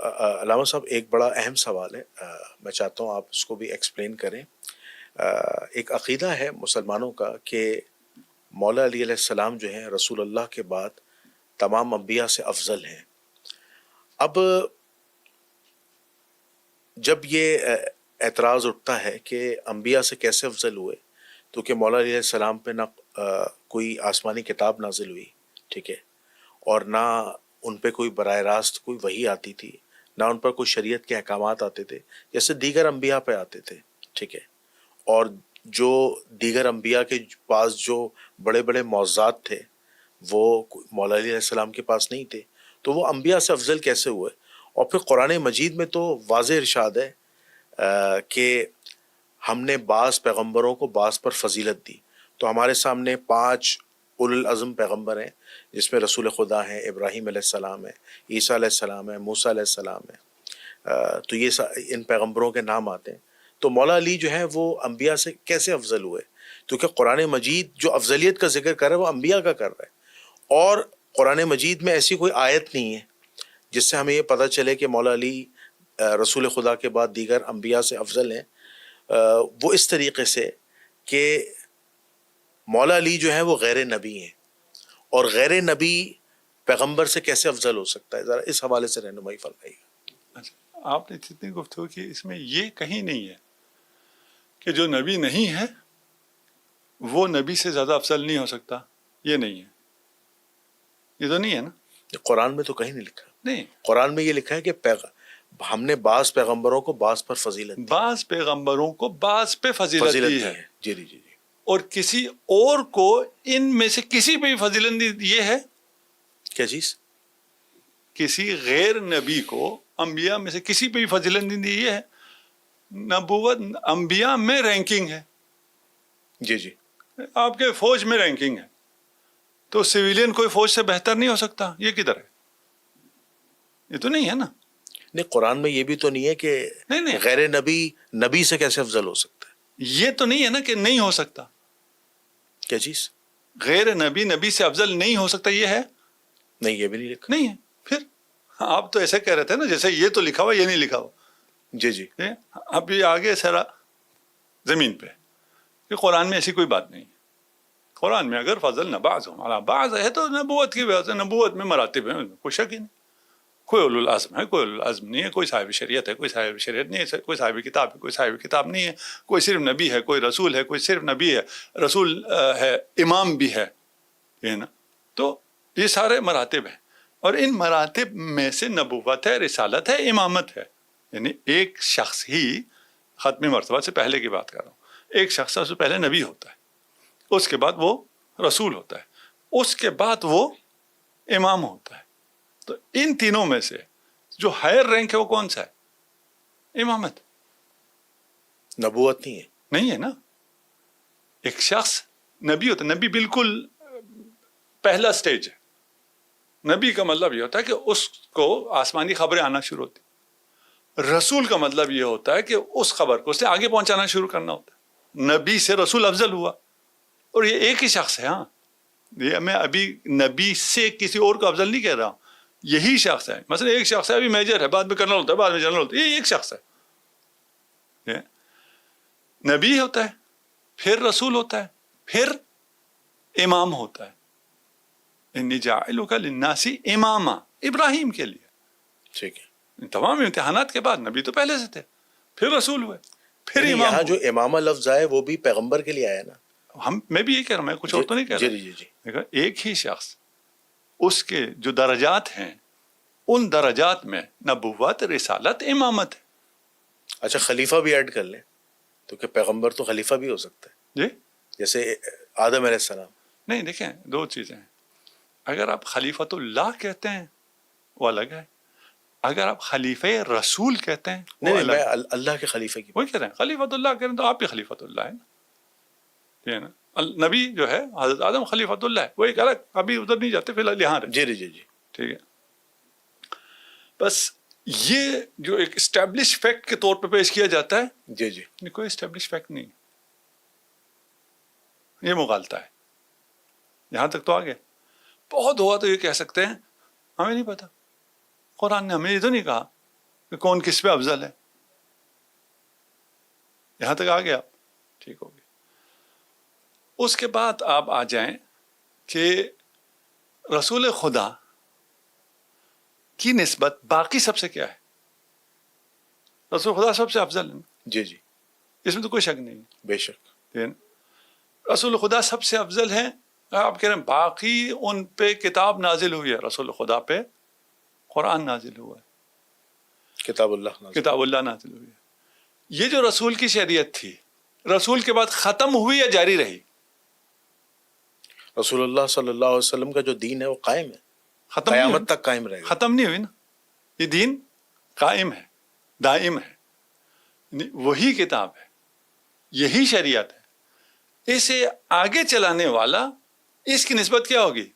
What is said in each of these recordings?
علامہ صاحب ایک بڑا اہم سوال ہے، میں چاہتا ہوں آپ اس کو بھی ایکسپلین کریں۔ ایک عقیدہ ہے مسلمانوں کا کہ مولا علی علیہ السلام جو ہیں رسول اللہ کے بعد تمام انبیاء سے افضل ہیں۔ اب جب یہ اعتراض اٹھتا ہے کہ انبیاء سے کیسے افضل ہوئے، تو کہ مولا علیہ السلام پہ نہ کوئی آسمانی کتاب نازل ہوئی، ٹھیک ہے، اور نہ ان پہ کوئی براہ راست کوئی وحی آتی تھی، نہ ان پر کوئی شریعت کے احکامات آتے تھے جیسے دیگر انبیاء پہ آتے تھے، ٹھیک ہے، اور جو دیگر انبیاء کے پاس جو بڑے بڑے معجزات تھے وہ مولا علیہ السلام کے پاس نہیں تھے، تو وہ انبیاء سے افضل کیسے ہوئے؟ اور پھر قرآن مجید میں تو واضح ارشاد ہے کہ ہم نے بعض پیغمبروں کو بعض پر فضیلت دی۔ تو ہمارے سامنے 5 اولو العزم پیغمبر ہیں، جس میں رسول خدا ہیں، ابراہیم علیہ السلام ہے، عیسیٰ علیہ السلام ہے، موسیٰ علیہ السلام ہے، تو یہ ان پیغمبروں کے نام آتے ہیں۔ تو مولا علی جو ہیں وہ انبیاء سے کیسے افضل ہوئے؟ کیونکہ قرآن مجید جو افضلیت کا ذکر کر رہا ہے وہ انبیاء کا کر رہا ہے، اور قرآن مجید میں ایسی کوئی آیت نہیں ہے جس سے ہمیں یہ پتہ چلے کہ مولا علی رسول خدا کے بعد دیگر انبیاء سے افضل ہیں۔ وہ اس طریقے سے کہ مولا علی جو ہیں وہ غیر نبی ہیں، اور غیر نبی پیغمبر سے کیسے افضل ہو سکتا ہے؟ ذرا اس حوالے سے رہنمائی فرمائیے گا۔ اچھا، آپ نے جتنی گفتگو کی اس میں یہ کہیں نہیں ہے کہ جو نبی نہیں ہے وہ نبی سے زیادہ افضل نہیں ہو سکتا، یہ نہیں ہے، یہ تو نہیں ہے نا، قرآن میں تو کہیں نہیں لکھا۔ نہیں، قرآن میں یہ لکھا ہے کہ ہم نے بعض پیغمبروں کو بعض پر فضیلت دی، بعض پیغمبروں کو بعض پہ فضیلت دی ہے، جی جی جی، اور کسی اور کو ان میں سے کسی پہ بھی فضیلت دی یہ ہے۔ کیا چیز؟ کسی غیر نبی کو انبیاء میں سے کسی پہ بھی فضیلت نہیں دی، یہ ہے نبوت انبیاء میں رینکنگ ہے۔ جی جی، آپ کے فوج میں رینکنگ ہے، تو سویلین کوئی فوج سے بہتر نہیں ہو سکتا، یہ کدھر ہے؟ یہ تو نہیں ہے نا۔ نہیں، قرآن میں یہ بھی تو نہیں ہے کہ نہیں، غیر نبی نبی سے کیسے افضل ہو سکتا ہے۔ یہ تو نہیں ہے نا کہ نہیں ہو سکتا، کیا چیز؟ غیر نبی نبی سے افضل نہیں ہو سکتا، یہ ہے نہیں، یہ بھی نہیں لکھا۔ نہیں ہے۔ پھر آپ تو ایسے کہہ رہے تھے نا جیسے یہ تو لکھا ہوا یہ نہیں لکھا ہوا۔ جی جی، اب یہ آگے سارا زمین پہ کہ قرآن میں ایسی کوئی بات نہیں ہے۔ قرآن میں اگر فضل نہ بعض ہمارا بعض ہے تو نبوت کی وجہ سے، نبوت میں مراتب ہیں، کوئی شک ہی نہیں۔ کوئی اولو العزم ہے، کوئی اولو العزم نہیں ہے، کوئی صاحب شریعت ہے، کوئی صاحب شریعت نہیں ہے، کوئی صاحب کتاب ہے، کوئی صاحب کتاب نہیں ہے، کوئی صرف نبی ہے، کوئی رسول ہے، کوئی صرف نبی ہے، رسول ہے، امام بھی ہے، یہ نا۔ تو یہ سارے مراتب ہیں، اور ان مراتب میں سے نبوت ہے، رسالت ہے، امامت ہے۔ یعنی ایک شخص ہی، ختمی مرتبہ سے پہلے کی بات کر رہا ہوں، ایک شخص سے پہلے نبی ہوتا ہے، اس کے بعد وہ رسول ہوتا ہے، اس کے بعد وہ امام ہوتا ہے۔ تو ان تینوں میں سے جو ہائر رینک ہے وہ کون سا ہے؟ امامت۔ نبوت نہیں ہے۔ نہیں ہے نا۔ ایک شخص نبی ہوتا ہے، نبی بالکل پہلا سٹیج ہے۔ نبی کا مطلب یہ ہوتا ہے کہ اس کو آسمانی خبریں آنا شروع ہوتی۔ رسول کا مطلب یہ ہوتا ہے کہ اس خبر کو اس سے آگے پہنچانا شروع کرنا ہوتا ہے۔ نبی سے رسول افضل ہوا، اور یہ ایک ہی شخص ہے۔ ہاں، یہ میں ابھی نبی سے کسی اور کو افضل نہیں کہہ رہا ہوں، یہی شخص ہے۔ مثلا ایک شخص ہے، ابھی میجر ہے، بعد میں کرنل ہوتا ہے، بعد میں جنرل ہوتا ہے، یہ ایک شخص ہے۔ نبی ہوتا ہے، پھر رسول ہوتا ہے، پھر امام ہوتا ہے۔ انی جاعلک للناس اماما، ابراہیم کے لیے۔ ٹھیک ہے۔ تمام امتحانات کے بعد نبی تو پہلے سے تھے، پھر رسول ہوئے، پھر امام یہاں ہوئے۔ جو امامہ لفظ آئے وہ بھی پیغمبر کے لیے آیا نا۔ میں بھی یہ کہہ رہا ہوں، میں کچھ اور تو نہیں کہہ رہا۔ جی جی جی، دیکھو، ایک ہی شخص، اس کے جو درجات ہیں، ان درجات میں نبوت، رسالت، امامت ہے۔ اچھا، خلیفہ بھی ایڈ کر لیں تو کہ پیغمبر تو خلیفہ بھی ہو سکتا ہے، جی جیسے آدم علیہ السلام۔ نہیں، دیکھیں، دو چیزیں ہیں۔ اگر آپ خلیفۃ اللہ کہتے ہیں وہ الگ ہے، اگر آپ خلیفہ رسول کہتے ہیں وہ نہیں، الگ میں ہے۔ اللہ کے خلیفہ کی وہی کہہ رہے ہیں، خلیفۃ اللہ کہہ رہے ہیں تو آپ بھی خلیفۃ اللہ ہے نا، ٹھیک ہے نا۔ نبی جو ہے حضرت آدم خلیفۃ اللہ ہے، وہ ایک الگ، ابھی ادھر نہیں جاتے، فی الحال یہاں رہے۔ جی جی جی، ٹھیک ہے۔ بس یہ جو ایک اسٹیبلش فیکٹ کے طور پہ پیش کیا جاتا ہے، جی جی، یہ کوئی اسٹیبلش فیکٹ نہیں، یہ مغالطہ ہے۔ یہاں تک تو آگے بہت ہوا تو یہ کہہ سکتے ہیں ہمیں نہیں پتا، قرآن نے ہمیں یہ تو نہیں کہا کہ کون کس پہ افضل ہے. یہاں تک آ گیا آپ؟ ٹھیک ہو گیا. اس کے بعد آپ آ جائیں کہ رسول خدا کی نسبت باقی سب سے کیا ہے. رسول خدا سب سے افضل ہے، جی جی اس میں تو کوئی شک نہیں ہے. بے شک. رسول خدا سب سے افضل ہیں. آپ کہہ رہے ہیں باقی ان پہ کتاب نازل ہوئی ہے، رسول خدا پہ قرآن نازل ہوا ہے، کتاب اللہ نازل. کتاب اللہ نازل ہوئی ہے. یہ جو رسول کی شریعت تھی رسول کے بعد ختم ہوئی یا جاری رہی؟ رسول اللہ صلی اللہ علیہ وسلم کا جو دین ہے وہ قائم ہے، ختم نہیں قیامت ہوئی، تک قائم رہے گا. ختم نہیں ہوئی نا. یہ دین قائم ہے، دائم ہے، وہی کتاب ہے، یہی شریعت ہے. اسے آگے چلانے والا اس کی نسبت کیا ہوگی؟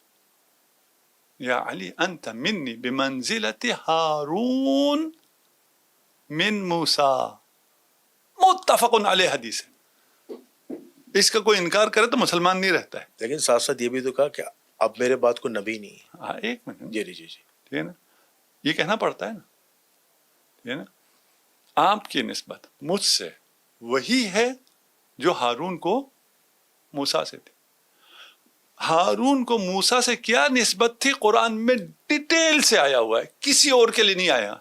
یا علی انت منی بمنزلت ہارون من موسیٰ. متفق علیہ حدیث ہے. اس کا کوئی انکار کرے تو مسلمان نہیں رہتا ہے. لیکن ساتھ ساتھ یہ بھی تو کہا کہ اب میرے بعد کوئی نبی نہیں ہے. ہاں ایک منٹ، جی جی جی جی. ٹھیک ہے نا، یہ کہنا پڑتا ہے نا. ٹھیک ہے نا، آپ کی نسبت مجھ سے وہی ہے جو ہارون کو موسیٰ سے تھی. ہارون کو موسیٰ سے کیا نسبت تھی قرآن میں ڈیٹیل سے آیا ہوا ہے، کسی اور کے لیے نہیں آیا.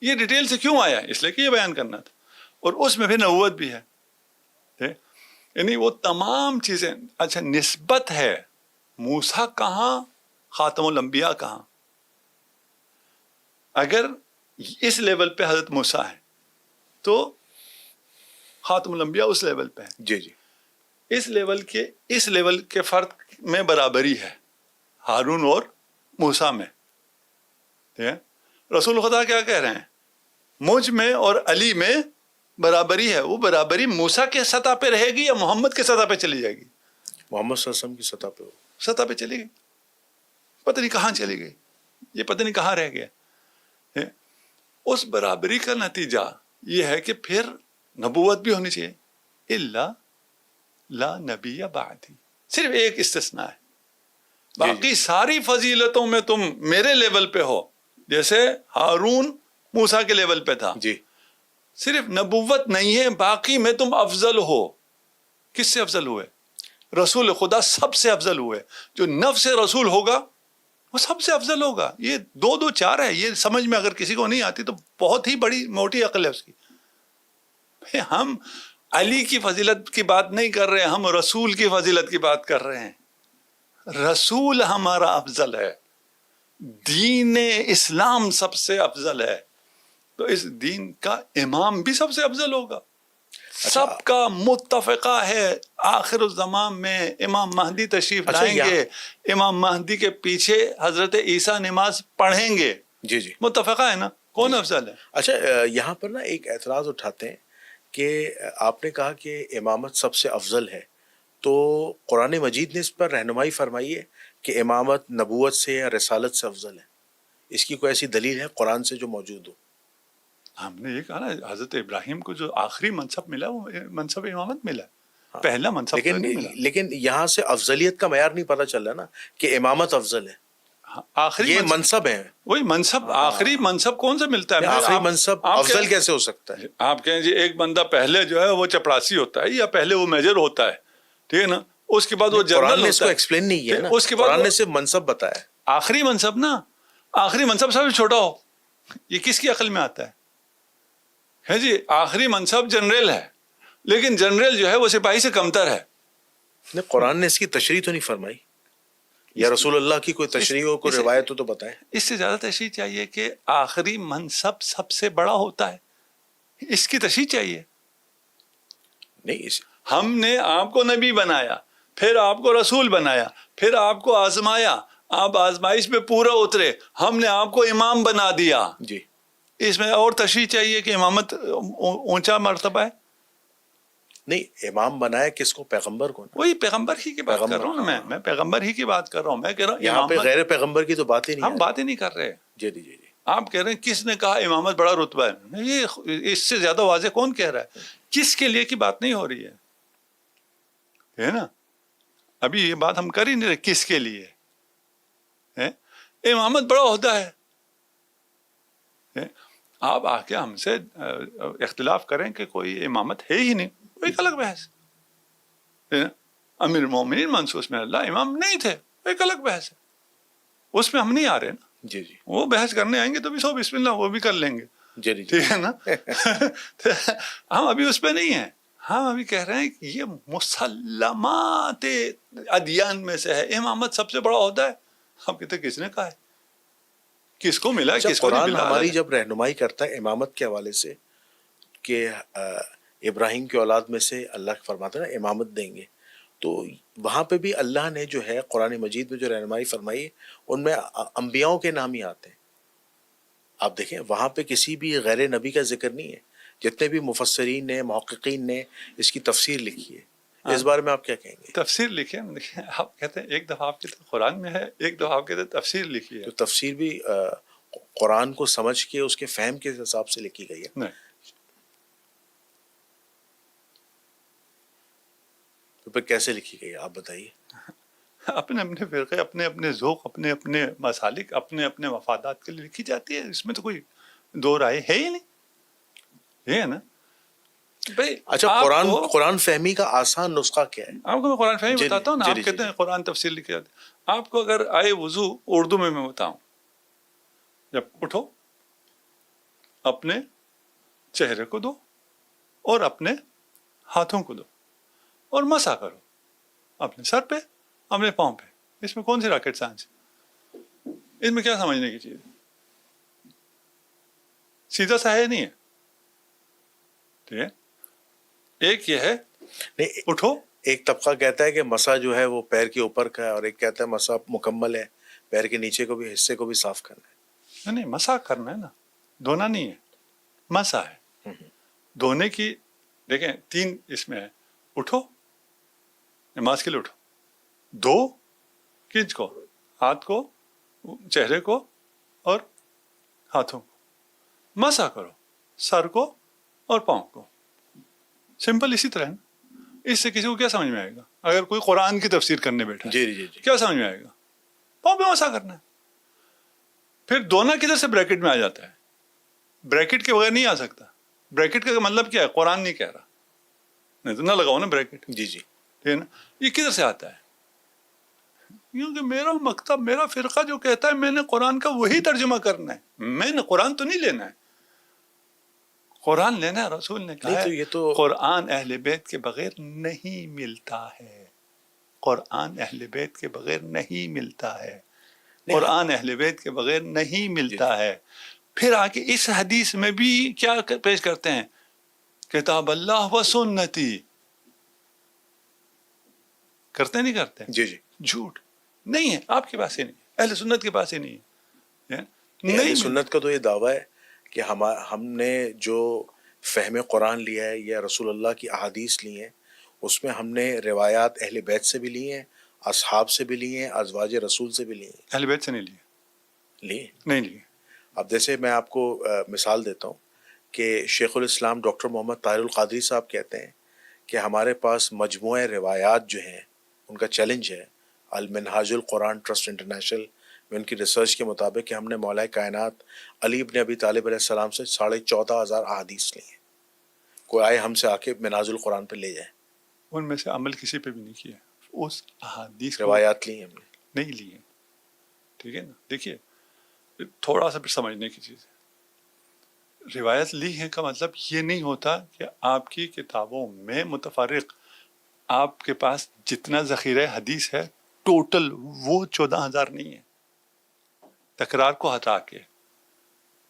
یہ ڈیٹیل سے کیوں آیا؟ اس لیے کہ یہ بیان کرنا تھا، اور اس میں بھی نبوت بھی ہے. یعنی وہ تمام چیزیں. اچھا نسبت ہے، موسیٰ کہاں، خاتم الانبیاء کہاں؟ اگر اس لیول پہ حضرت موسیٰ ہے تو خاتم الانبیاء اس لیول پہ ہے. جی جی. اس لیول کے فرق میں برابری ہے ہارون اور موسیٰ میں. ٹھیک ہے؟ رسول خدا کیا کہہ رہے ہیں؟ مجھ میں اور علی میں برابری ہے. وہ برابری موسیٰ کے سطح پہ رہے گی یا محمد کے سطح پہ چلی جائے گی؟ محمد صلی اللہ علیہ وسلم کی سطح پہ ہو. سطح پہ چلی گئی. پتہ نہیں کہاں چلی گئی، یہ پتہ نہیں کہاں رہ گیا. اس برابری کا نتیجہ یہ ہے کہ پھر نبوت بھی ہونی چاہیے. الا لا نبی بعدی، صرف ایک استثناء ہے. باقی ساری فضیلتوں میں تم میرے لیول پہ ہو، جیسے ہارون موسیٰ کے لیول پہ تھا. جی. صرف نبوت نہیں ہے، باقی میں تم افضل ہو. کس سے افضل ہوئے؟ رسول خدا سب سے افضل ہوئے. جو نفس رسول ہوگا وہ سب سے افضل ہوگا. یہ دو چار ہے، یہ سمجھ میں اگر کسی کو نہیں آتی تو بہت ہی بڑی موٹی عقل ہے اس کی. ہم علی کی فضیلت کی بات نہیں کر رہے، ہم رسول کی فضیلت کی بات کر رہے ہیں. رسول ہمارا افضل ہے، دین اسلام سب سے افضل ہے، تو اس دین کا امام بھی سب سے افضل ہوگا. سب کا متفقہ ہے آخر الزمان میں امام مہدی تشریف لائیں گے، امام مہدی کے پیچھے حضرت عیسیٰ نماز پڑھیں گے. جی جی. متفقہ ہے نا، کون افضل ہے؟ اچھا یہاں پر نا ایک اعتراض اٹھاتے ہیں کہ آپ نے کہا کہ امامت سب سے افضل ہے، تو قرآن مجید نے اس پر رہنمائی فرمائی ہے کہ امامت نبوت سے یا رسالت سے افضل ہے. اس کی کوئی ایسی دلیل ہے قرآن سے جو موجود ہو؟ ہم نے یہ کہا نا، حضرت ابراہیم کو جو آخری منصب ملا وہ منصب امامت ملا، پہلا منصب نہیں ملا. لیکن یہاں سے افضلیت کا معیار نہیں پتہ چل رہا نا کہ امامت افضل ہے. آخری یہ منصب ہے، وہی منصب. آخری منصب کون سے ملتا ہے؟ آخری منصب افضل کیسے ہو سکتا ہے؟ آپ کہیں جی ایک بندہ پہلے جو ہے وہ چپڑاسی ہوتا ہے یا پہلے وہ میجر ہوتا ہے، ٹھیک ہے نا، اس کے بعد وہ جنرل قرآن نے اس ہوتا کو ہے. ایکسپلین نہیں کیا نا، اس کے بعد قرآن نے صرف منصب بتایا. آخری منصب نا، آخری منصب سب سے چھوٹا ہو، یہ کس کی عقل میں آتا ہے جی؟ آخری منصب جنرل ہے، لیکن جنرل جو ہے وہ سپاہی سے کمتر ہے. قرآن نے اس کی تشریح تو نہیں فرمائی، یا رسول اللہ کی کوئی تشریح ہو، کوئی روایت ہو تو بتائیں. اس سے زیادہ تشریح چاہیے کہ آخری منصب سب سے بڑا ہوتا ہے، اس کی تشریح چاہیے. نہیں، ہم نے آپ کو نبی بنایا، پھر آپ کو رسول بنایا، پھر آپ کو آزمایا، آپ آزمائش میں پورا اترے، ہم نے آپ کو امام بنا دیا. جی. اس میں اور تشریح چاہیے کہ امامت اونچا مرتبہ ہے. نہیں، امام بنایا کس کو؟ پیغمبر کو. وہی پیغمبر ہی کی بات کر رہا ہوں نا، میں پیغمبر ہی کی بات کر رہا ہوں. میں کہہ رہا ہوں یہاں پہ غیر پیغمبر کی تو بات ہی نہیں، ہم بات ہی نہیں کر رہے. جی جی جی. آپ کہہ رہے ہیں کس نے کہا امامت بڑا رتبہ ہے؟ یہ اس سے زیادہ واضح کون کہہ رہا ہے؟ کس کے لیے کی بات نہیں ہو رہی ہے نا. ابھی یہ بات ہم کر ہی نہیں رہے کس کے لیے. امامت بڑا عہدہ ہے، آپ آ کے ہم سے اختلاف کریں کہ کوئی امامت ہے ہی نہیں، وہ ایک الگ بحث ہے. امیر المومنین منصوص میں اللہ امام نہیں تھے، ایک الگ بحث ہے، اس میں ہم نہیں آ رہے نا. جی جی وہ بحث کرنے آئیں گے تو بھی سو بسم اللہ وہ بھی کر لیں گے، جی جی ٹھیک ہے نا. ہم ابھی اس پہ نہیں ہیں، ہم ابھی کہہ رہے ہیں کہ یہ مسلمات ادیان میں سے ہے، امامت سب سے بڑا عہدہ ہے. ہم کہتے کس نے کہا ہے، کس کو ملا ہے، اچھا کس کو نہیں قرآن ملا. ہماری جب رہنمائی کرتا ہے امامت کے حوالے سے کہ ابراہیم کی اولاد میں سے اللہ فرماتا ہے نا امامت دیں گے، تو وہاں پہ بھی اللہ نے جو ہے قرآن مجید میں جو رہنمائی فرمائی ہے ان میں انبیاؤں کے نام ہی آتے ہیں. آپ دیکھیں وہاں پہ کسی بھی غیر نبی کا ذکر نہیں ہے. جتنے بھی مفسرین نے محققین نے اس کی تفسیر لکھی ہے، اس بارے میں آپ کیا کہیں گے؟ تفسیر لکھیں، آپ کہتے ہیں ایک دفعہ آپ کی قرآن میں ہے، ایک دفعہ آپ کہتے ہیں تفسیر لکھی ہے. تو تفسیر بھی قرآن کو سمجھ کے اس کے فہم کے حساب سے لکھی گئی ہے. نہیں، تو پھر کیسے لکھی گئی ہے آپ بتائیے. اپنے اپنے فرقے، اپنے اپنے ذوق، اپنے اپنے مسالک، اپنے اپنے مفادات کے لیے لکھی جاتی ہے. اس میں تو کوئی دو رائے ہے ہی نہیں. یہ ہے نا بھائی. اچھا قرآن فہمی کا آسان نسخہ کیا ہے؟ آپ کو میں قرآن فہمی بتاتا ہوں نا. آپ کہتے ہیں قرآن تفسیر لکھی جاتی ہے. آپ کو اگر آئے وضو اردو میں بتاؤں، جب اٹھو اپنے چہرے کو دو اور اپنے ہاتھوں کو دو اور مسح کرو اپنے سر پہ، اپنے پاؤں پہ. اس میں کون سی راکٹ سائنس؟ اس میں کیا سمجھنے کی چیز ہے؟ سیدھا سا ہے نہیں ہے. ٹھیک ہے. ایک یہ ہے اٹھو، ایک طبقہ کہتا ہے کہ مسا جو ہے وہ پیر کے اوپر کا ہے، اور ایک کہتا ہے مسا مکمل ہے، پیر کے نیچے کو بھی حصے کو بھی صاف کرنا ہے. نہیں مسح کرنا ہے نا، دھونا نہیں ہے، مسح ہے. دھونے کی دیکھیں 3 اس میں ہے. اٹھو، نماز کے لیے اٹھو، دو کس کو؟ ہاتھ کو، چہرے کو اور ہاتھوں کو. مسح کرو سر کو اور پاؤں کو. سمپل اسی طرح ہے نا. اس سے کسی کو کیا سمجھ میں آئے گا؟ اگر کوئی قرآن کی تفسیر کرنے بیٹھا ہے جی جی جی کیا سمجھ میں آئے گا؟ پاؤں پہ مسح کرنا ہے. پھر دونوں کدھر سے بریکٹ میں آ جاتا ہے؟ بریکٹ کے بغیر نہیں آ سکتا. بریکٹ کا مطلب کیا ہے؟ قرآن نہیں کہہ رہا، نہیں تو نہ لگاؤ نا بریکٹ. جی جی ٹھیک ہے نا. یہ کدھر سے آتا ہے؟ کیونکہ میرا مکتب، میرا فرقہ جو کہتا ہے میں نے قرآن کا وہی ترجمہ کرنا ہے. میں نے قرآن تو نہیں لینا ہے، قرآن لینا ہے. رسول نے کہا ہے قرآن اہل بیت کے بغیر نہیں ملتا ہے. قرآن اہل بیت کے بغیر نہیں ملتا ہے. قرآن اہل بیت کے بغیر نہیں ملتا ہے. پھر آگے اس حدیث میں بھی کیا پیش کرتے ہیں؟ کتاب اللہ و سنتی. کرتے نہیں کرتے؟ جی جی. جھوٹ نہیں ہے، آپ کے پاس ہی نہیں، اہل سنت کے پاس ہی نہیں ہے. اہل سنت کا تو یہ دعویٰ ہے کہ ہم نے جو فہم قرآن لیا ہے یا رسول اللہ کی احادیث لی ہیں، اس میں ہم نے روایات اہل بیت سے بھی لی ہیں، اصحاب سے بھی لی ہیں، ازواج رسول سے بھی لی ہیں. اہل بیت سے نہیں لیے نہیں لیے. اب جیسے میں آپ کو مثال دیتا ہوں کہ شیخ الاسلام ڈاکٹر محمد طاہر القادری صاحب کہتے ہیں کہ ہمارے پاس مجموعہ روایات جو ہیں ان کا چیلنج ہے المنہاج القرآن ٹرسٹ انٹرنیشنل میں ان کی ریسرچ کے مطابق کہ ہم نے مولا کائنات علی ابن ابی طالب علیہ السلام سے 14,500 احادیث لی ہیں. کوئی آئے ہم سے آ کے منہاج القرآن پہ لے جائیں. ان میں سے عمل کسی پہ بھی نہیں کیا. اس احادیث روایات لی ہیں ہم نے، نہیں لی ہیں. ٹھیک ہے نا. دیکھیے تھوڑا سا پھر سمجھنے کی چیز ہے. روایت لی ہے کا مطلب یہ نہیں ہوتا کہ آپ کی کتابوں میں متفرق آپ کے پاس جتنا ذخیرہ حدیث ہے ٹوٹل وہ 14,000 نہیں ہے. تکرار کو ہٹا کے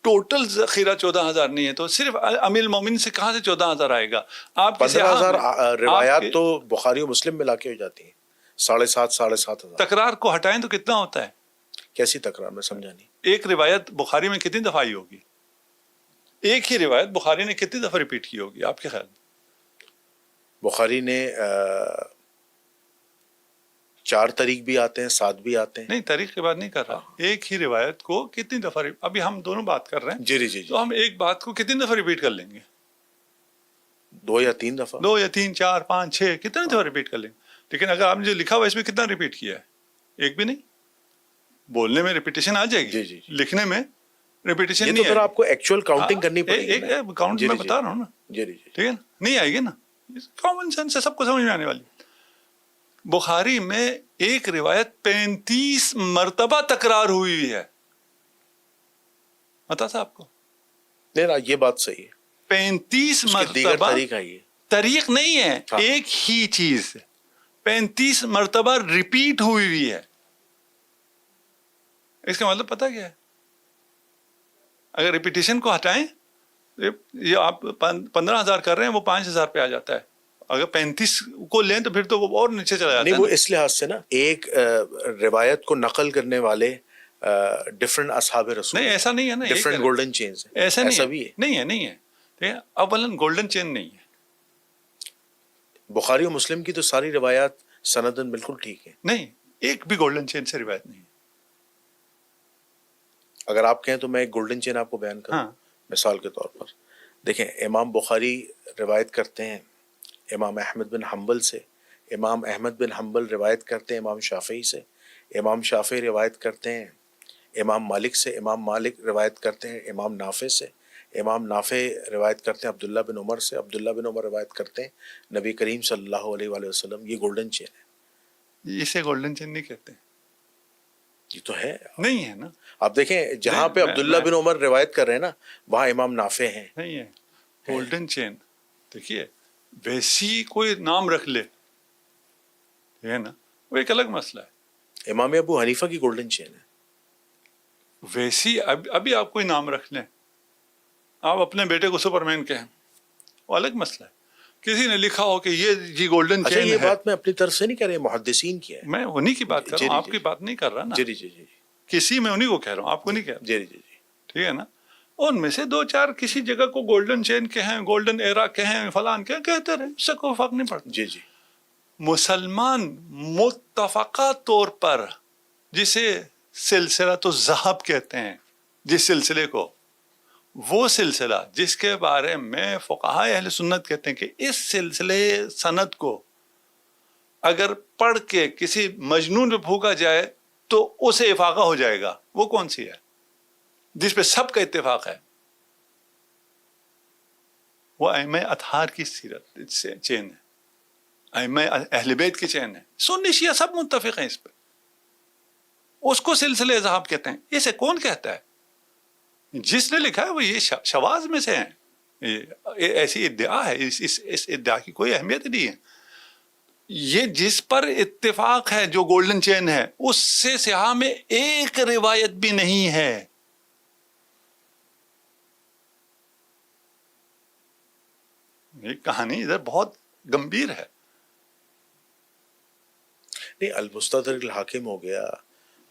ٹوٹل ذخیرہ 14,000 نہیں ہے. تو صرف امیر المومنین سے کہاں سے 14,000 آئے گا؟ آپ 15,000 روایات تو بخاری و مسلم ملا کے ہو جاتی ہیں. 7,500 تکرار کو ہٹائیں تو کتنا ہوتا ہے؟ کیسی تکرار؟ میں سمجھا نہیں. ایک روایت بخاری میں کتنی دفعہ آئی ہوگی؟ ایک ہی روایت بخاری نے کتنی دفعہ ریپیٹ کی ہوگی آپ کے خیال میں؟ بخاری نے 4 طریق بھی آتے ہیں، 7 بھی آتے ہیں. نہیں طریق کی بات نہیں کر رہا. ایک ہی روایت کو کتنی دفعہ ابھی ہم دونوں بات کر رہے ہیں. جی جی. تو ہم ایک بات کو کتنی دفعہ ریپیٹ کر لیں گے؟ 2 یا 3 دفعہ. 2 یا 3 4 5 6 کتنے دفعہ ریپیٹ کر لیں گے. لیکن اگر آپ نے جو لکھا ہوا اس میں کتنا ریپیٹ کیا ہے؟ ایک بھی نہیں. بولنے میں ریپیٹیشن آ جائے گی. جی جی. لکھنے میں ریپیٹیشن یہ نہیں تو پھر آئے آپ کو ایکچوئل کاؤنٹنگ کرنی پڑے گی ایک کاؤنٹ میں بتا رہا ہوں نا، جی جی ٹھیک ہے نا، نہیں آئے گی نا، کامن سینس سے سب کو سمجھ میں آنے والی. بخاری میں ایک روایت 35 مرتبہ تکرار ہوئی ہے، پتا تھا آپ کو؟ نہیں نا، یہ بات صحیح ہے. 35 اس کے دیگر مرتبہ طریقہ یہ طریق نہیں ہے، ہاں. ایک ہی چیز 35 مرتبہ ریپیٹ ہوئی ہے. اس کا مطلب پتا کیا ہے؟ اگر ریپیٹیشن کو ہٹائیں، یہ آپ 15,000 کر رہے ہیں، وہ 5,000 پہ آ جاتا ہے. اگر 35 کو لیں تو پھر تو وہ اور نیچے چلا جاتا نہیں، ہے وہ نا. اس لحاظ سے نا، ایک روایت کو نقل کرنے والے ڈفرنٹ اصحاب رسول، نہیں ایسا نہیں ہے نا، ڈفرنٹ گولڈن چینز ہیں، ایسا نہیں ایسا ہے، بھی ہے. نہیں ہے. ٹھیک ہے، اولاً گولڈن چین نہیں ہے. بخاری و مسلم کی تو ساری روایات سندن بالکل ٹھیک ہے. نہیں، ایک بھی گولڈن چین سے روایت نہیں ہے. اگر آپ کہیں تو میں ایک گولڈن چین آپ کو بیان کروں. ہاں. مثال کے طور پر دیکھیں، امام بخاری روایت کرتے ہیں امام احمد بن حنبل سے، امام احمد بن حنبل روایت کرتے ہیں امام شافعی سے، امام شافعی روایت کرتے ہیں امام مالک سے، امام مالک روایت کرتے ہیں امام نافع سے، امام نافع روایت کرتے ہیں عبداللہ بن عمر سے، عبداللہ بن عمر روایت کرتے ہیں نبی کریم صلی اللہ علیہ وآلہ وسلم. یہ گولڈن چین ہے. اسے گولڈن چین نہیں کہتے. یہ تو ہے. نہیں ہے نا. آپ دیکھیں جہاں پہ عبداللہ بن عمر روایت کر رہے ہیں نا، وہاں امام نافع ہیں. نہیں ہے گولڈن چین. دیکھیے ویسی کوئی نام رکھ لے، ہے نا، وہ ایک الگ مسئلہ ہے. امام ابو حنیفہ کی گولڈن چین ہے. ویسی ابھی آپ کوئی نام رکھ لیں، آپ اپنے بیٹے کو سپرمین کہیں، وہ الگ مسئلہ ہے. کسی نے لکھا ہو کہ یہ جی گولڈن اچھا، چین یہ ہے. بات میں اپنی طرف سے نہیں کہہ رہے، محدثین کی ہے. میں انہی کی بات کر رہا ہوں، آپ کی بات نہیں کر رہا نا. جی جی جی کسی میں انہی کو کہہ رہا ہوں، آپ کو نہیں کہہ رہا. جی جی جی. ٹھیک ہے نا. ان میں سے 2-4 کسی جگہ کو گولڈن چین کہیں، گولڈن ایرا کہیں، فلان کہتے رہے، اس سے کوئی فرق نہیں پڑتا. جی جی. مسلمان متفقہ طور پر جسے سلسلہ تو ذہب کہتے ہیں، جس سلسلے کو، وہ سلسلہ جس کے بارے میں فقہاء اہل سنت کہتے ہیں کہ اس سلسلے سند کو اگر پڑھ کے کسی مجنون پہ پھونکا جائے تو اسے افاقہ ہو جائے گا، وہ کون سی ہے جس پہ سب کا اتفاق ہے؟ وہ ائمہ اطہار کی سیرت چین ہے، ائمہ اہل بیت کی چین ہے. سنی شیعہ سب متفق ہیں اس پہ. اس کو سلسلے ذہب کہتے ہیں. اسے کون کہتا ہے؟ جس نے لکھا ہے وہ یہ شواذ میں سے ہیں. یہ ایسی ادعا ہے، اس ادعا کی کوئی اہمیت نہیں ہے. یہ جس پر اتفاق ہے جو گولڈن چین ہے، اس سے سیاہ میں ایک روایت بھی نہیں ہے. یہ کہانی ادھر بہت گمبھیر ہے. نہیں، المستدرک الحاکم ہو گیا،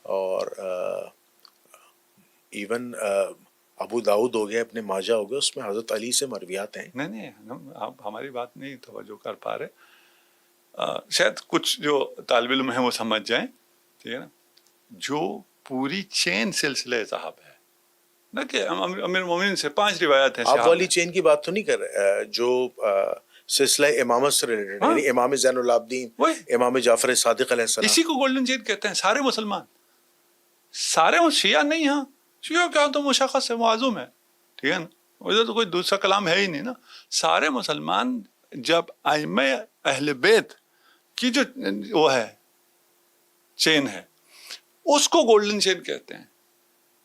اور ایون ابو داؤد ہو گیا، ابن ماجہ ہو گیا، اس میں حضرت علی سے مرویات ہیں. نہیں آپ ہماری بات نہیں توجہ کر پا رہے. شاید کچھ جو طالب علم ہیں وہ سمجھ جائیں. ٹھیک ہے نا. جو پوری چین سلسلے صاحب ہے نہ کہ امیر المومنین سے 5 روایات ہیں. آپ والی چین کی بات تو نہیں کر رہے جو سلسلہ امامت سے ریلیٹڈ، یعنی امام زین العابدین، امام جعفر صادق علیہ السلام. اسی کو گولڈن چین کہتے ہیں. سارے مسلمان، سارے شیعہ نہیں، ہاں شیعہ کیا تو مشخص ہے، معظوم ہے. ٹھیک ہے نا. ادھر تو کوئی دوسرا کلام ہے ہی نہیں نا. سارے مسلمان جب ائمہ اہل بیت کی جو وہ ہے چین ہے، اس کو گولڈن چین کہتے ہیں.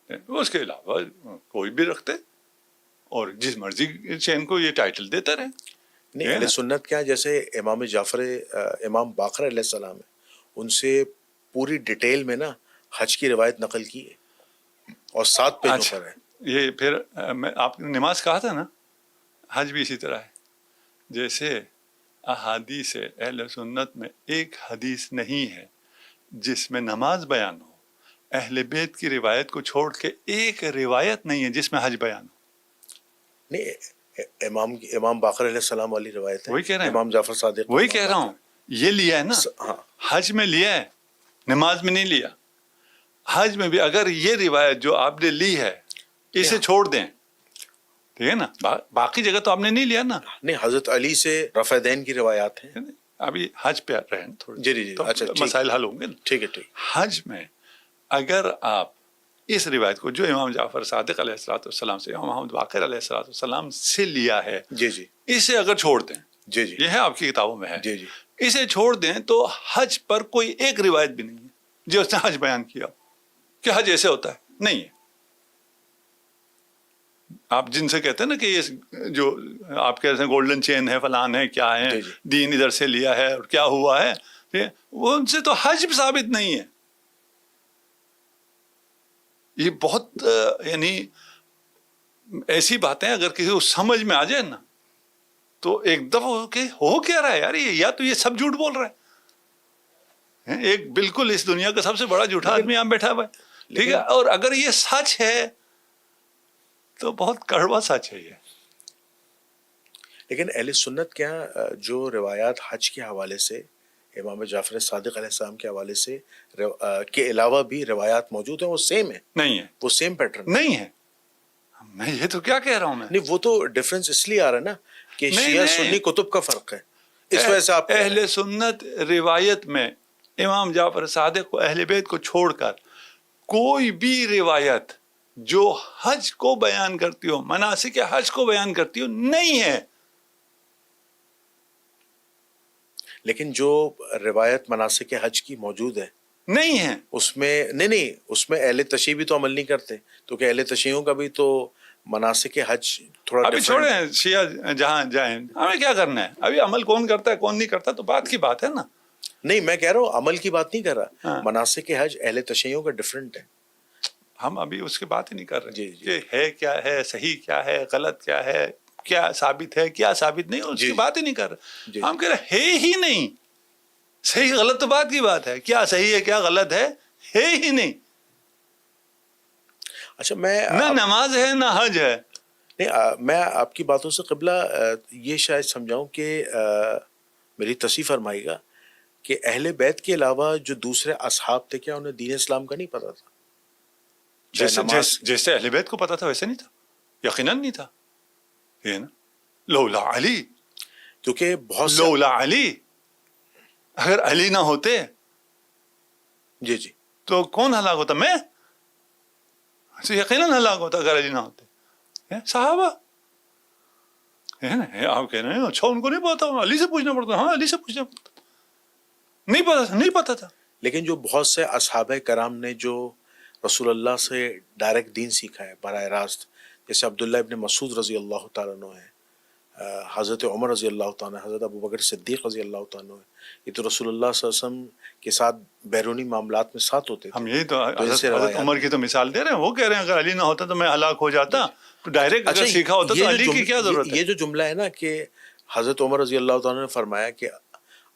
اس کے علاوہ کوئی بھی رکھتے اور جس مرضی چین کو یہ ٹائٹل دیتے رہے. نہیں، اہل سنت کیا، جیسے امام جعفر، امام باقر علیہ السلام ہے، ان سے پوری ڈیٹیل میں نا حج کی روایت نقل کی ہے اور 7 پیجوں پر ہے. یہ پھر آپ نے نماز کہا تھا نا، حج بھی اسی طرح ہے. جیسے احادیث اہل سنت میں ایک حدیث نہیں ہے جس میں نماز بیان ہو. اہل بیت کی روایت کو چھوڑ کے ایک روایت نہیں ہے جس میں حج بیان ہو. نہیں، امام باقر علیہ السلام والی روایت ہے. وہی کہہ رہے ہیں، امام جعفر صادق، وہی کہہ رہا ہوں. یہ لیا ہے نا، حج میں لیا ہے، نماز میں نہیں لیا. حج میں بھی اگر یہ روایت جو آپ نے لی ہے اسے چھوڑ دیں، ٹھیک ہے نا، باقی جگہ تو آپ نے نہیں لیا نا. نہیں، حضرت علی سے رفع دین کی روایات ہیں. ابھی حج پہ رہے ہیں تھوڑے، جی جی جی، اچھا، مسائل حل ہوں گے نا. ٹھیک ہے ٹھیک. حج میں اگر آپ اس روایت کو جو امام جعفر صادق علیہ السلام سے امام محمد باقر علیہ السلام سے لیا ہے جی جی اسے اگر چھوڑ دیں، جی جی یہ ہے آپ کی کتابوں میں ہے، جی جی اسے چھوڑ دیں تو حج پر کوئی ایک روایت بھی نہیں ہے جو اس نے حج بیان کیا کہ حج ایسے ہوتا ہے، نہیں ہے۔ آپ جن سے کہتے ہیں نا کہ یہ جو آپ کہتے ہیں گولڈن چین ہے، فلان ہے، کیا ہے، جی جی دین ادھر سے لیا ہے اور کیا ہوا ہے، وہ ان سے تو حج بھی ثابت نہیں ہے۔ یہ بہت یعنی ایسی باتیں اگر کسی کو سمجھ میں آ جائے نا تو ایک دفعہ کہ ہو کیا رہا ہے یار، یہ یا تو یہ سب جھوٹ بول رہا ہے، ایک بالکل اس دنیا کا سب سے بڑا جھوٹا آدمی یہاں بیٹھا ہوا ہے، ٹھیک ہے، اور اگر یہ سچ ہے تو بہت کڑوا سچ ہے یہ۔ لیکن اہل سنت کیا جو روایات حج کے حوالے سے امام جعفر صادق علیہ السلام کے حوالے سے کے علاوہ بھی روایات موجود ہیں، وہ سیم ہے؟ نہیں ہے، وہ سیم پیٹرن نہیں ہے، میں یہ تو کیا کہہ رہا ہوں میں، نہیں، وہ تو ڈفرنس اس لیے آ رہا ہے نا کہ نہیں شیعہ نہیں، سنی کتب کا فرق ہے، اس وجہ سے آپ کہہ رہے اہل سنت روایت میں امام جعفر صادق کو اہل بیت کو چھوڑ کر کوئی بھی روایت جو حج کو بیان کرتی ہو، مناسک حج کو بیان کرتی ہو، نہیں ہے۔ لیکن جو روایت مناسک حج کی موجود ہے نہیں ہے، اس میں نہیں اس میں اہل تشیع بھی تو عمل نہیں کرتے، تو کہ اہل تشیعوں کا بھی تو مناسک حج تھوڑا ابھی ڈفرینٹ ہے۔ چھوڑیں شیعہ جہاں جائیں، ہمیں کیا کرنا ہے، ابھی عمل کون کرتا ہے کون نہیں کرتا تو بات کی بات ہے نا۔ نہیں، میں کہہ رہا ہوں عمل کی بات نہیں کر رہا، ہاں، مناسک حج اہل تشیعوں کا ڈفرینٹ ہے۔ ہم ابھی اس کی بات ہی نہیں کر رہے جی جی کہ ہے کیا ہے، صحیح کیا ہے، غلط کیا ہے، کیا ثابت ہے کیا ثابت نہیں، اس جی کی جی بات ہی نہیں کر رہے، جی ہم کہہ رہے ہے ہی نہیں، صحیح غلط تو بات کی بات ہے، کیا صحیح ہے کیا غلط ہے ہی نہیں، اچھا میں نہ نماز ہے نہ حج ہے۔ نہیں میں آپ کی باتوں سے قبلہ یہ شاید سمجھاؤں کہ میری تصحیح فرمائے گا کہ اہل بیت کے علاوہ جو دوسرے اصحاب تھے کیا انہیں دین اسلام کا نہیں پتا تھا؟ جیسے اہل بیت کو پتا تھا ویسے نہیں تھا، یقیناً نہیں تھا، یہ نا، لولا علی، کیونکہ بہت سے لولا علی، اگر علی نہ ہوتے جی جی تو کون ہلاک ہوتا؟ میں یقیناً ہلاک ہوتا اگر علی نہ ہوتے، صحابہ، آپ کہہ رہے ہیں اچھا ان کو نہیں پتا، علی سے پوچھنا پڑتا، ہاں علی سے پوچھنا پڑتا، نہیں پتا تھا، نہیں پتا تھا۔ لیکن جو بہت سے اصحابہ کرام نے جو رسول اللہ سے ڈائریکٹ دین سیکھا ہے براہ راست، جیسے عبداللہ ابن مسعود رضی اللہ تعالیٰ عنہ ہے، حضرت عمر رضی اللہ تعالیٰ عنہ، حضرت ابو بکر صدیق رضی اللہ تعالیٰ عنہ ہے، یہ تو رسول اللہ صلی اللہ علیہ وسلم کے ساتھ بیرونی معاملات میں ساتھ ہوتے تھے۔ ہم یہی تو تو ان سے حضرت عمر کی تو مثال دے رہے ہیں، وہ کہہ رہے ہیں اگر علی نہ ہوتا تو میں ہلاک ہو جاتا، تو ڈائریکٹ اگر سیکھا ہوتا تو علی کی کیا ضرورت ہے؟ یہ جو جملہ ہے نا کہ حضرت عمر رضی اللہ تعالیٰ نے فرمایا کہ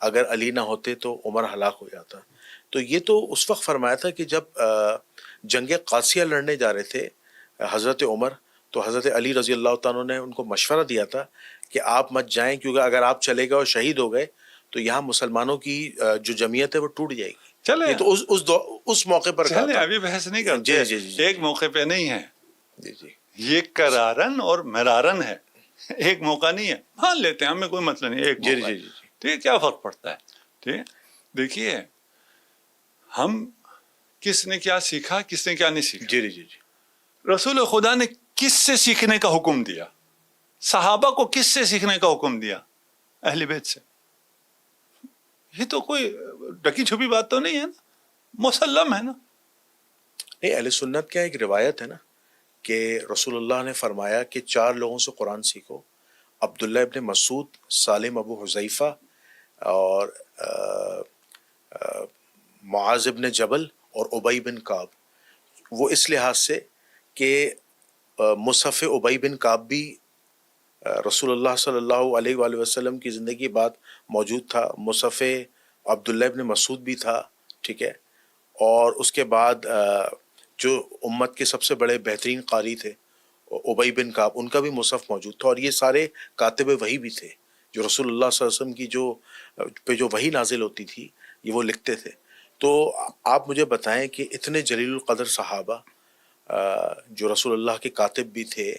اگر علی نہ ہوتے تو عمر ہلاک ہو جاتا، تو یہ تو اس وقت فرمایا تھا کہ جب جنگ قادسیہ لڑنے جا رہے تھے حضرت عمر، تو حضرت علی رضی اللہ تعالیٰ نے ان کو مشورہ دیا تھا کہ آپ مت جائیں، کیونکہ اگر آپ چلے گئے اور شہید ہو گئے تو یہاں مسلمانوں کی جو جمعیت ہے وہ ٹوٹ جائے گی۔ چلے یہ تو اس موقع پر کہا چلے، تھا۔ ابھی بحث نہیں کرتے، جی جی جی ایک موقع پہ نہیں ہے، جی جی یہ کرارن اور مرارن ہے، ایک موقع نہیں ہے، مان لیتے ہیں ہمیں کوئی مسئلہ نہیں، ایک جی موقع جی ہے، جی ٹھیک، کیا فرق پڑتا ہے، ٹھیک۔ دیکھیے ہم کس نے کیا سیکھا کس نے کیا نہیں سیکھا، جی جی جی رسول خدا نے کس سے سیکھنے کا حکم دیا، صحابہ کو کس سے سیکھنے کا حکم دیا؟ اہل بیت سے۔ یہ تو کوئی ڈکی چھپی بات تو نہیں ہے نا، مسلم ہے نا۔ نہیں، اہل سنت کا ایک روایت ہے نا کہ رسول اللہ نے فرمایا کہ 4 لوگوں سے قرآن سیکھو، عبداللہ ابن مسعود، سالم ابو حذیفہ، اور معاذ ابن جبل اور ابی بن کعب۔ وہ اس لحاظ سے کہ مصحف ابی بن کعب بھی رسول اللہ صلی اللہ علیہ وآلہ وسلم کی زندگی بعد موجود تھا، مصحف عبداللہ ابن مسعود بھی تھا، ٹھیک ہے، اور اس کے بعد جو امت کے سب سے بڑے بہترین قاری تھے ابی بن کعب، ان کا بھی مصحف موجود تھا، اور یہ سارے کاتب وحی بھی تھے، جو رسول اللہ صلی اللہ علیہ وسلم کی جو وحی نازل ہوتی تھی یہ وہ لکھتے تھے۔ تو آپ مجھے بتائیں کہ اتنے جلیل القدر صحابہ جو رسول اللہ کے کاتب بھی تھے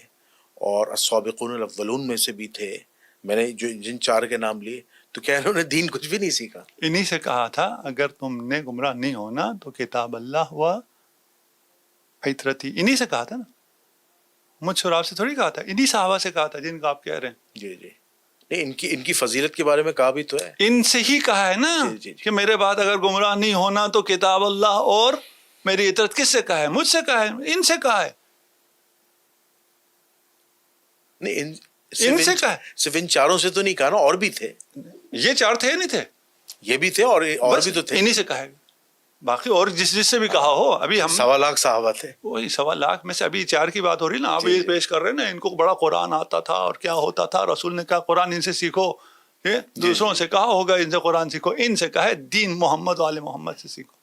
اور السابقون الاولون میں سے بھی تھے، میں نے جن 4 کے نام لیے، تو کیا انہوں نے دین کچھ بھی نہیں سیکھا؟ انہی سے کہا تھا اگر تم نے گمراہ نہیں ہونا تو کتاب اللہ و فطرتی، انہی سے کہا تھا نا، مجھ سے اور آپ سے تھوڑی کہا تھا، انہی صحابہ سے کہا تھا جن کا آپ کہہ رہے ہیں. جی جی نہیں، ان کی فضیلت کے بارے میں کہا بھی تو ہے. ان سے ہی کہا ہے نا جی جی جی. کہ میرے بعد اگر گمراہ نہیں ہونا تو کتاب اللہ اور میری اطاعت. کس سے کہا ہے؟ مجھ سے کہا ہے، ان سے کہا ہے. نہیں ان سے کہا ہے. صرف ان چاروں سے تو نہیں کہا نا، اور بھی تھے. یہ چار تھے نہیں تھے؟ یہ بھی تھے اور بھی تو تھے. انہی سے کہا ہے. باقی اور جس سے بھی کہا ہو. ابھی ہم 1.25 لاکھ صحابہ تھے. وہی 1.25 لاکھ میں سے ابھی 4 کی بات ہو رہی نا. آپ جی یہ جی. پیش کر رہے ہیں نا ان کو بڑا قرآن آتا تھا اور کیا ہوتا تھا، رسول نے کہا قرآن ان سے سیکھو. دوسروں سے کہا ہوگا ان سے قرآن سیکھو. ان سے کہا ہے دین محمد والے محمد سے سیکھو.